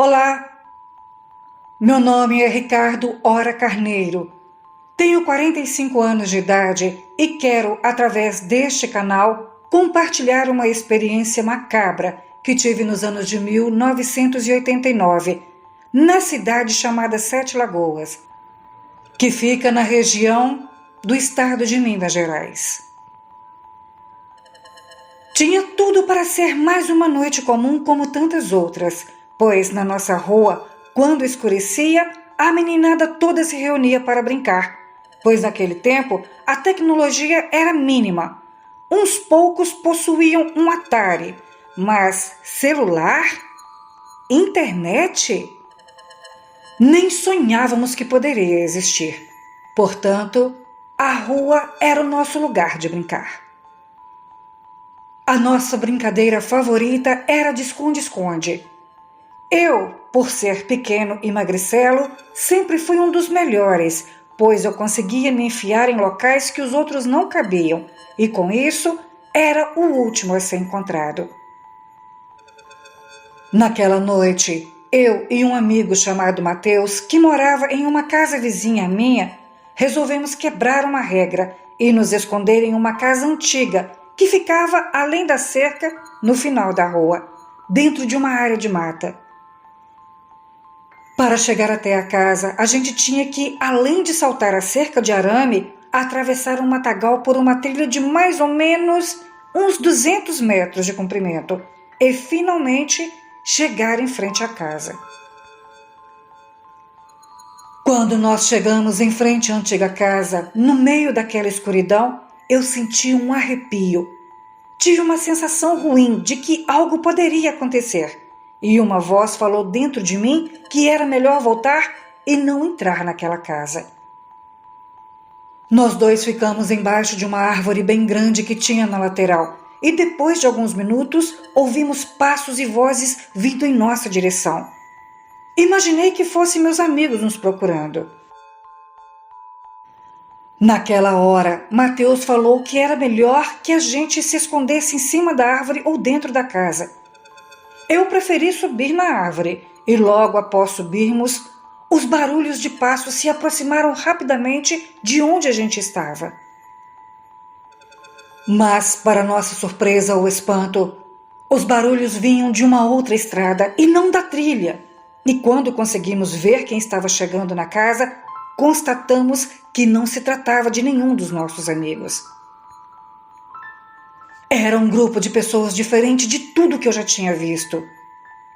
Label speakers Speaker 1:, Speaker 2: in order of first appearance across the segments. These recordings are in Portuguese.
Speaker 1: Olá, meu nome é Ricardo Ora Carneiro. Tenho 45 anos de idade e quero, através deste canal, compartilhar uma experiência macabra que tive nos anos de 1989, na cidade chamada Sete Lagoas, que fica na região do estado de Minas Gerais. Tinha tudo para ser mais uma noite comum como tantas outras, pois na nossa rua, quando escurecia, a meninada toda se reunia para brincar, pois naquele tempo a tecnologia era mínima. Uns poucos possuíam um Atari, mas celular? Internet? Nem sonhávamos que poderia existir. Portanto, a rua era o nosso lugar de brincar. A nossa brincadeira favorita era de esconde-esconde. Eu, por ser pequeno e magricelo, sempre fui um dos melhores, pois eu conseguia me enfiar em locais que os outros não cabiam, e com isso era o último a ser encontrado. Naquela noite, eu e um amigo chamado Mateus, que morava em uma casa vizinha minha, resolvemos quebrar uma regra e nos esconder em uma casa antiga que ficava além da cerca, no final da rua, dentro de uma área de mata. Para chegar até a casa, a gente tinha que, além de saltar a cerca de arame, atravessar um matagal por uma trilha de mais ou menos uns 200 metros de comprimento e, finalmente, chegar em frente à casa. Quando nós chegamos em frente à antiga casa, no meio daquela escuridão, eu senti um arrepio. Tive uma sensação ruim de que algo poderia acontecer. E uma voz falou dentro de mim que era melhor voltar e não entrar naquela casa. Nós dois ficamos embaixo de uma árvore bem grande que tinha na lateral e depois de alguns minutos ouvimos passos e vozes vindo em nossa direção. Imaginei que fossem meus amigos nos procurando. Naquela hora, Mateus falou que era melhor que a gente se escondesse em cima da árvore ou dentro da casa. Eu preferi subir na árvore e logo após subirmos, os barulhos de passos se aproximaram rapidamente de onde a gente estava. Mas, para nossa surpresa ou espanto, os barulhos vinham de uma outra estrada e não da trilha. E quando conseguimos ver quem estava chegando na casa, constatamos que não se tratava de nenhum dos nossos amigos. Era um grupo de pessoas diferente de tudo que eu já tinha visto.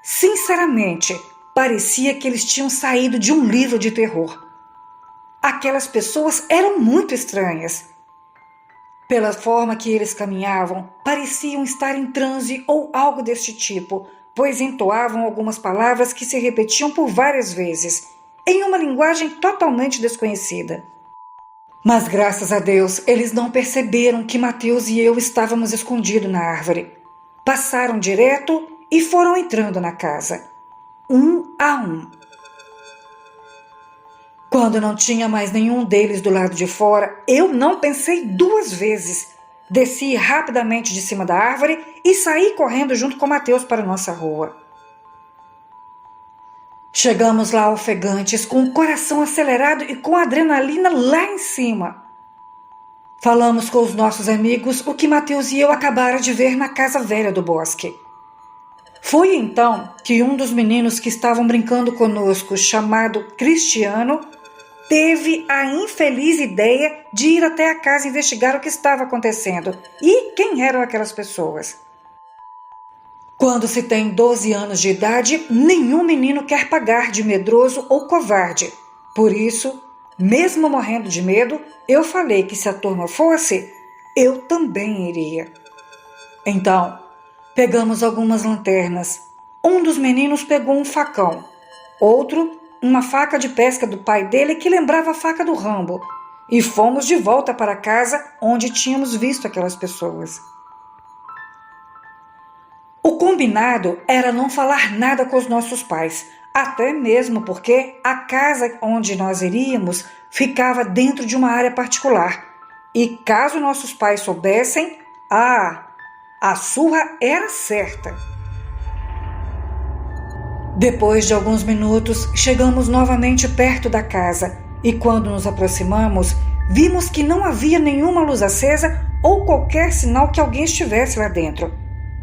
Speaker 1: Sinceramente, parecia que eles tinham saído de um livro de terror. Aquelas pessoas eram muito estranhas. Pela forma que eles caminhavam, pareciam estar em transe ou algo deste tipo, pois entoavam algumas palavras que se repetiam por várias vezes, em uma linguagem totalmente desconhecida. Mas graças a Deus, eles não perceberam que Mateus e eu estávamos escondidos na árvore. Passaram direto e foram entrando na casa, um a um. Quando não tinha mais nenhum deles do lado de fora, eu não pensei duas vezes. Desci rapidamente de cima da árvore e saí correndo junto com Mateus para nossa rua. Chegamos lá ofegantes, com o coração acelerado e com a adrenalina lá em cima. Falamos com os nossos amigos o que Mateus e eu acabaram de ver na casa velha do bosque. Foi então que um dos meninos que estavam brincando conosco, chamado Cristiano, teve a infeliz ideia de ir até a casa investigar o que estava acontecendo e quem eram aquelas pessoas. Quando se tem 12 anos de idade, nenhum menino quer pagar de medroso ou covarde. Por isso, mesmo morrendo de medo, eu falei que se a turma fosse, eu também iria. Então, pegamos algumas lanternas. Um dos meninos pegou um facão, outro uma faca de pesca do pai dele que lembrava a faca do Rambo, e fomos de volta para casa onde tínhamos visto aquelas pessoas. O combinado era não falar nada com os nossos pais, até mesmo porque a casa onde nós iríamos ficava dentro de uma área particular, e caso nossos pais soubessem, a surra era certa. Depois de alguns minutos, chegamos novamente perto da casa e quando nos aproximamos, vimos que não havia nenhuma luz acesa ou qualquer sinal que alguém estivesse lá dentro.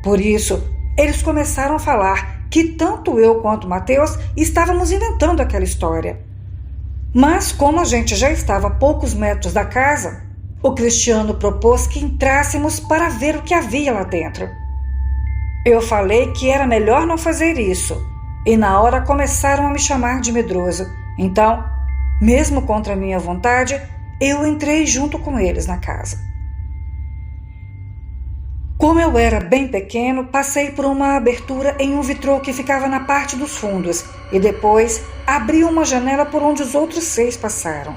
Speaker 1: Por isso, eles começaram a falar que tanto eu quanto Mateus estávamos inventando aquela história. Mas como a gente já estava a poucos metros da casa, o Cristiano propôs que entrássemos para ver o que havia lá dentro. Eu falei que era melhor não fazer isso, e na hora começaram a me chamar de medroso. Então, mesmo contra minha vontade, eu entrei junto com eles na casa. Como eu era bem pequeno, passei por uma abertura em um vitrô que ficava na parte dos fundos e depois abri uma janela por onde os outros 6 passaram.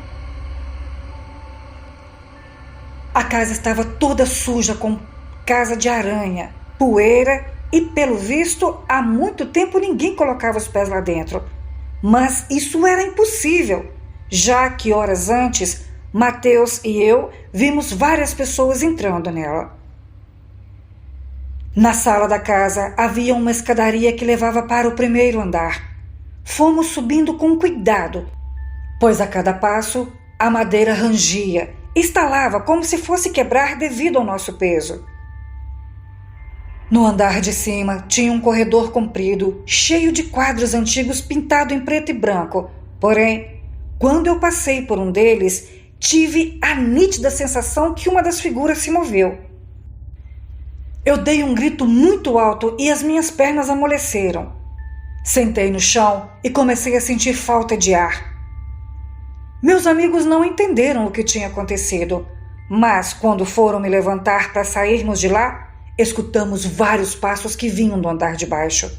Speaker 1: A casa estava toda suja com casa de aranha, poeira e, pelo visto, há muito tempo ninguém colocava os pés lá dentro. Mas isso era impossível, já que horas antes, Mateus e eu vimos várias pessoas entrando nela. Na sala da casa havia uma escadaria que levava para o primeiro andar. Fomos subindo com cuidado, pois a cada passo a madeira rangia, estalava como se fosse quebrar devido ao nosso peso. No andar de cima tinha um corredor comprido, cheio de quadros antigos pintado em preto e branco. Porém, quando eu passei por um deles, tive a nítida sensação que uma das figuras se moveu. Eu dei um grito muito alto e as minhas pernas amoleceram. Sentei no chão e comecei a sentir falta de ar. Meus amigos não entenderam o que tinha acontecido, mas quando foram me levantar para sairmos de lá, escutamos vários passos que vinham do andar de baixo.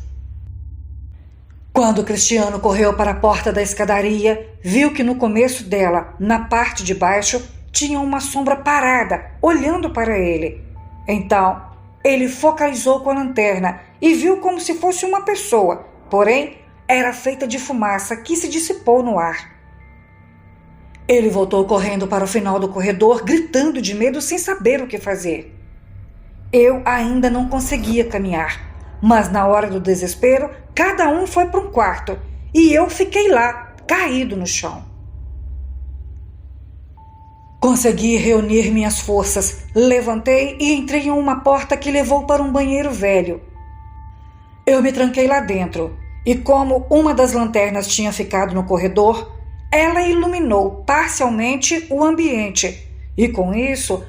Speaker 1: Quando Cristiano correu para a porta da escadaria, viu que no começo dela, na parte de baixo, tinha uma sombra parada, olhando para ele. Então, ele focalizou com a lanterna e viu como se fosse uma pessoa, porém, era feita de fumaça que se dissipou no ar. Ele voltou correndo para o final do corredor, gritando de medo sem saber o que fazer. Eu ainda não conseguia caminhar, mas na hora do desespero, cada um foi para um quarto e eu fiquei lá, caído no chão. Consegui reunir minhas forças, levantei e entrei em uma porta que levou para um banheiro velho. Eu me tranquei lá dentro e como uma das lanternas tinha ficado no corredor, ela iluminou parcialmente o ambiente e com isso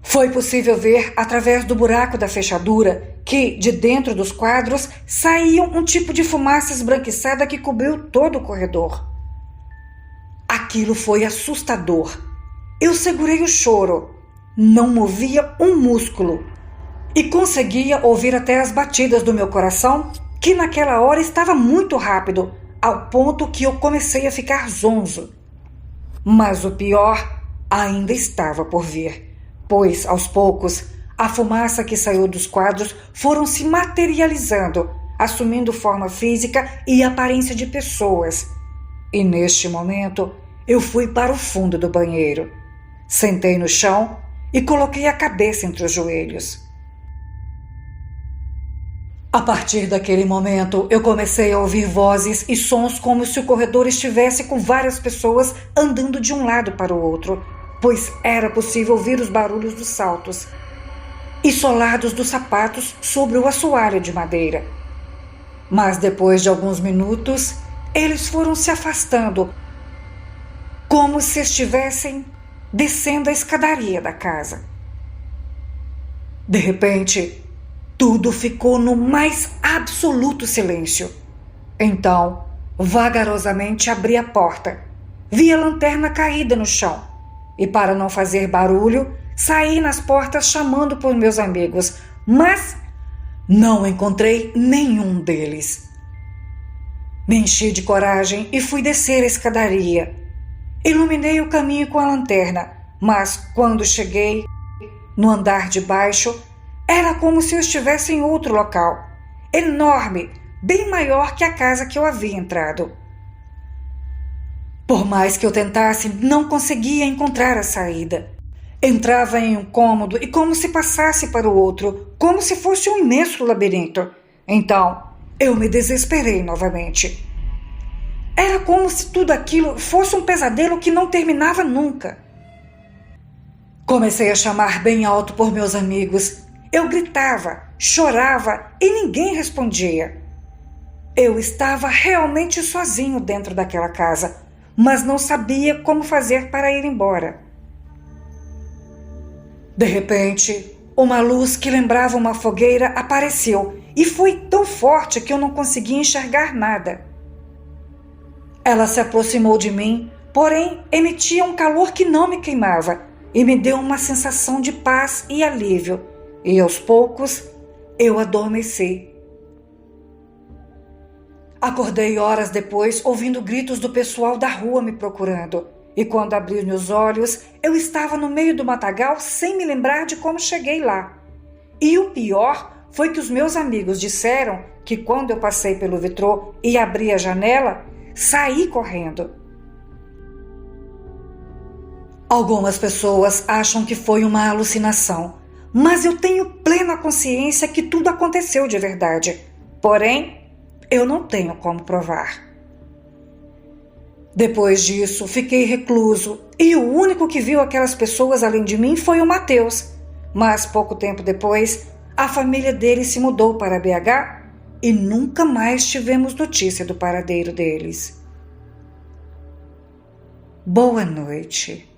Speaker 1: foi possível ver através do buraco da fechadura que de dentro dos quadros saía um tipo de fumaça esbranquiçada que cobriu todo o corredor. Aquilo foi assustador. Eu segurei o choro, não movia um músculo e conseguia ouvir até as batidas do meu coração, que naquela hora estava muito rápido, ao ponto que eu comecei a ficar zonzo. Mas o pior ainda estava por vir, pois aos poucos a fumaça que saiu dos quadros foram se materializando, assumindo forma física e aparência de pessoas. E neste momento eu fui para o fundo do banheiro. Sentei no chão e coloquei a cabeça entre os joelhos. A partir daquele momento, eu comecei a ouvir vozes e sons como se o corredor estivesse com várias pessoas andando de um lado para o outro, pois era possível ouvir os barulhos dos saltos e solados dos sapatos sobre o assoalho de madeira. Mas depois de alguns minutos, eles foram se afastando, como se estivessem descendo a escadaria da casa. De repente, tudo ficou no mais absoluto silêncio. Então, vagarosamente abri a porta, vi a lanterna caída no chão e, para não fazer barulho, saí nas portas chamando por meus amigos, mas não encontrei nenhum deles. Me enchi de coragem e fui descer a escadaria. Iluminei o caminho com a lanterna, mas quando cheguei no andar de baixo, era como se eu estivesse em outro local, enorme, bem maior que a casa que eu havia entrado. Por mais que eu tentasse, não conseguia encontrar a saída. Entrava em um cômodo e como se passasse para o outro, como se fosse um imenso labirinto. Então, Eu me desesperei novamente. Era como se tudo aquilo fosse um pesadelo que não terminava nunca. Comecei a chamar bem alto por meus amigos. Eu gritava, chorava e ninguém respondia. Eu estava realmente sozinho dentro daquela casa, mas não sabia como fazer para ir embora. De repente, uma luz que lembrava uma fogueira apareceu e foi tão forte que eu não conseguia enxergar nada. Ela se aproximou de mim, porém emitia um calor que não me queimava e me deu uma sensação de paz e alívio, e aos poucos eu adormeci. Acordei horas depois ouvindo gritos do pessoal da rua me procurando, e quando abri meus olhos, eu estava no meio do matagal sem me lembrar de como cheguei lá. E o pior foi que os meus amigos disseram que quando eu passei pelo vitrô e abri a janela, saí correndo. Algumas pessoas acham que foi uma alucinação, mas eu tenho plena consciência que tudo aconteceu de verdade. Porém, eu não tenho como provar. Depois disso, fiquei recluso e o único que viu aquelas pessoas além de mim foi o Matheus. Mas pouco tempo depois, a família dele se mudou para BH e nunca mais tivemos notícia do paradeiro deles. Boa noite.